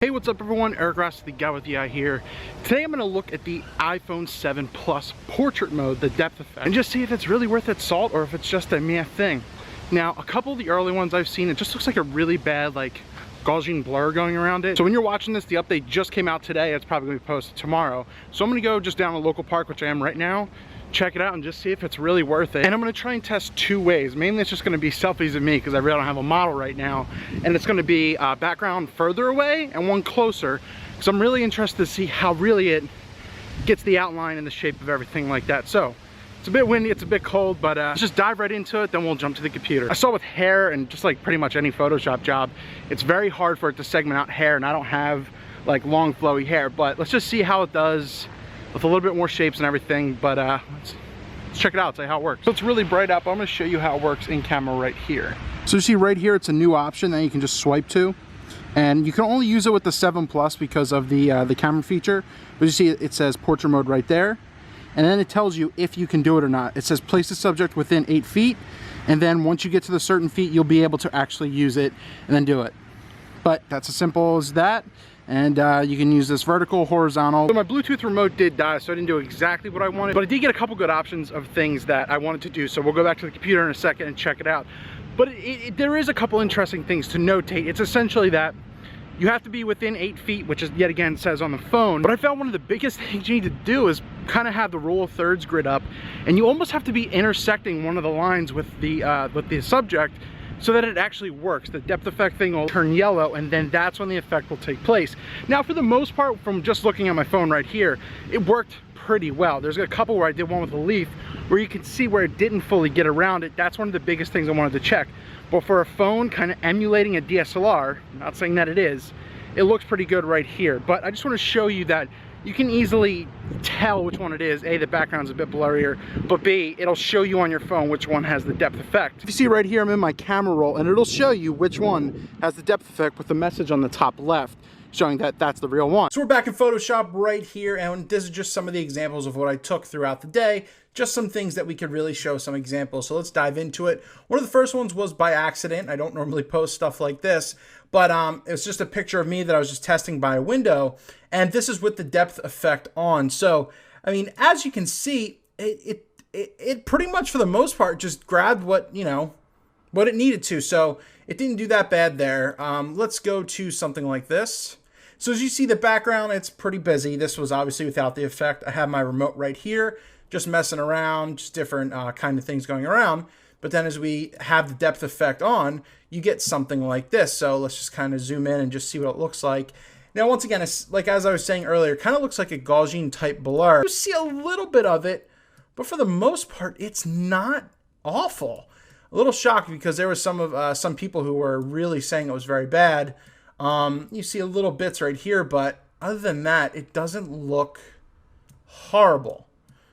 Hey, what's up everyone? Eric Rossi, the guy with the eye here. Today I'm going to look at the iPhone 7 Plus portrait mode, the depth effect, and just see if it's really worth its salt or if it's just a meh thing. Now, a couple of the early ones I've seen, it just looks like a really bad, like, Gaussian blur going around it. So when you're watching this, the update just came out today. It's probably going to be posted tomorrow. So I'm going to go just down to a local park, which I am right now, check it out and just see if it's really worth it. And I'm going to try and test two ways. Mainly it's just going to be selfies of me because I really don't have a model right now, and it's going to be background further away and one closer, because I'm really interested to see how really it gets the outline and the shape of everything like that. So it's a bit windy, it's a bit cold, but let's just dive right into it, then we'll jump to the computer. I saw with hair, and just like pretty much any Photoshop job, it's very hard for it to segment out hair, and I don't have like long flowy hair, but let's just see how it does with a little bit more shapes and everything. But let's check it out, see how it works. So it's really bright up. I'm going to show you how it works in camera right here. So you see right here, it's a new option that you can just swipe to, and you can only use it with the 7 Plus because of the camera feature. But you see it says portrait mode right there, and then it tells you if you can do it or not. It says place the subject within 8 feet, and then once you get to the certain feet, you'll be able to actually use it and then do it. But that's as simple as that. And you can use this vertical, horizontal. So my Bluetooth remote did die, so I didn't do exactly what I wanted, but I did get a couple good options of things that I wanted to do. So we'll go back to the computer in a second and check it out. But there is a couple interesting things to notate. It's essentially that you have to be within 8 feet, which is yet again says on the phone. But I found one of the biggest things you need to do is kind of have the rule of thirds grid up, and you almost have to be intersecting one of the lines with the subject, so that it actually works. The depth effect thing will turn yellow, and then that's when the effect will take place. Now, for the most part, from just looking at my phone right here, it worked pretty well. There's a couple where I did one with a leaf where you can see where it didn't fully get around it. That's one of the biggest things I wanted to check. But for a phone kind of emulating a DSLR, not saying that it is, it looks pretty good right here. But I just want to show you that you can easily tell which one it is. A, the background's a bit blurrier, but B, it'll show you on your phone which one has the depth effect. If you see right here, I'm in my camera roll, and it'll show you which one has the depth effect with the message on the top left showing that that's the real one. So we're back in Photoshop right here, and this is just some of the examples of what I took throughout the day. Just some things that we could really show some examples. So let's dive into it. One of the first ones was by accident. I don't normally post stuff like this, but it was just a picture of me that I was just testing by a window, and this is with the depth effect on. So, I mean, as you can see, it pretty much for the most part just grabbed what, you know, what it needed to. So it didn't do that bad there. Let's go to something like this. So as you see the background, it's pretty busy. This was obviously without the effect. I have my remote right here, just messing around, just different kind of things going around. But then as we have the depth effect on, you get something like this. So let's just kind of zoom in and just see what it looks like. Now, once again, it's like, as I was saying earlier, it kind of looks like a Gaussian type blur. You see a little bit of it, but for the most part, it's not awful. A little shocked because there was some people who were really saying it was very bad. You see a little bits right here, but other than that, it doesn't look horrible.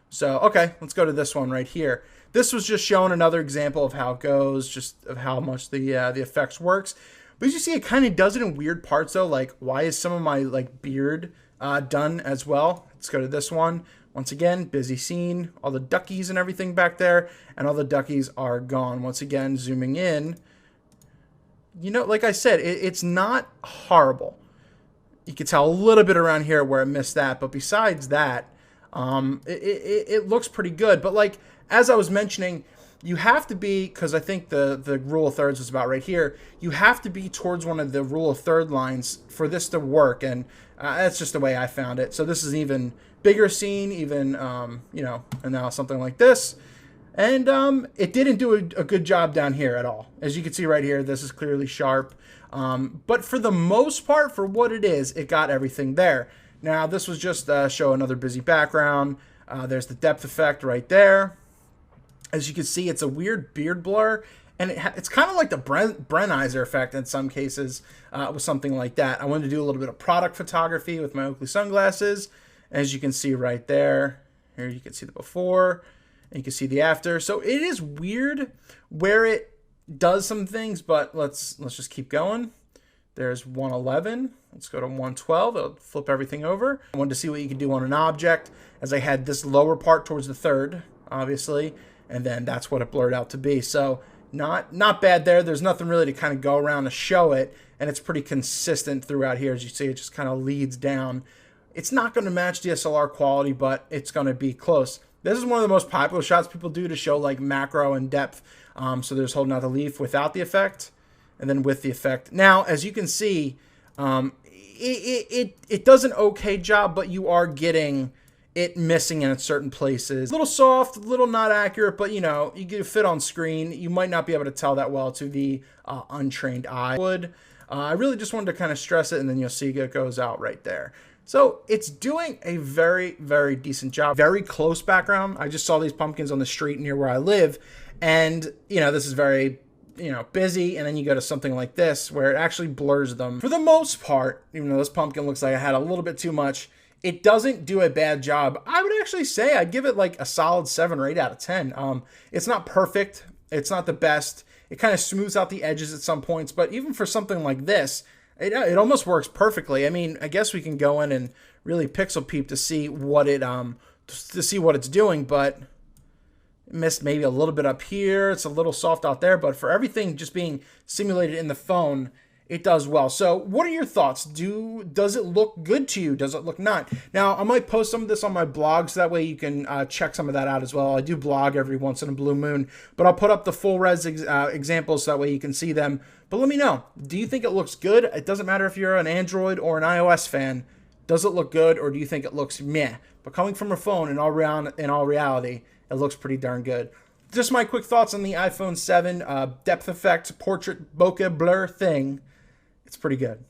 So, okay, let's go to this one right here. This was just showing another example of how it goes, just of how much the effects works. But as you see, it kind of does it in weird parts though. Like, why is some of my like beard done as well? Let's go to this one. Once again, busy scene, all the duckies and everything back there, and all the duckies are gone. Once again, zooming in. You know, like I said, it's not horrible. You can tell a little bit around here where I missed that, but besides that, it looks pretty good. But like, as I was mentioning, you have to be, because I think the rule of thirds was about right here, you have to be towards one of the rule of third lines for this to work, and that's just the way I found it. So this is even bigger scene, even, you know, and now something like this. And it didn't do a good job down here at all. As you can see right here, this is clearly sharp. But for the most part, for what it is, it got everything there. Now, this was just show another busy background. There's the depth effect right there. As you can see, it's a weird beard blur. And it's kind of like the Brenizer effect in some cases with something like that. I wanted to do a little bit of product photography with my Oakley sunglasses. As you can see right there. Here you can see the before. And you can see the after. So it is weird where it does some things, but let's just keep going. There's 111. Let's go to 112. It'll flip everything over. I wanted to see what you could do on an object, as I had this lower part towards the third, obviously, and then that's what it blurred out to be. So not bad there. There's nothing really to kind of go around to show it. and it's pretty consistent throughout here. As you see, it just kind of leads down. It's not going to match DSLR quality, but it's going to be close. This is one of the most popular shots people do to show like macro and depth. So there's holding out the leaf without the effect, and then with the effect. Now, as you can see, it does an okay job, but you are getting it missing in certain places. A little soft, a little not accurate, but you know, you get a fit on screen. You might not be able to tell that well to the untrained eye. I really just wanted to kind of stress it, and then you'll see it goes out right there. So it's doing a very, very decent job. Very close background. I just saw these pumpkins on the street near where I live, and you know, this is very, you know, busy, and then you go to something like this where it actually blurs them. For the most part, even though this pumpkin looks like I had a little bit too much, it doesn't do a bad job. I would actually say I'd give it like a solid 7 or 8 out of 10. It's not perfect. It's not the best. It kind of smooths out the edges at some points, but even for something like this, it almost works perfectly. I mean, I guess we can go in and really pixel peep to see what it's doing, but it missed maybe a little bit up here. It's a little soft out there, but for everything just being simulated in the phone, it does well. So what are your thoughts? Does it look good to you? Does it look not? Now, I might post some of this on my blog, so that way you can check some of that out as well. I do blog every once in a blue moon, but I'll put up the full res examples so that way you can see them. But let me know, do you think it looks good? It doesn't matter if you're an Android or an iOS fan. Does it look good, or do you think it looks meh? But coming from a phone, in all reality, it looks pretty darn good. Just my quick thoughts on the iPhone 7 depth effect portrait bokeh blur thing. It's pretty good.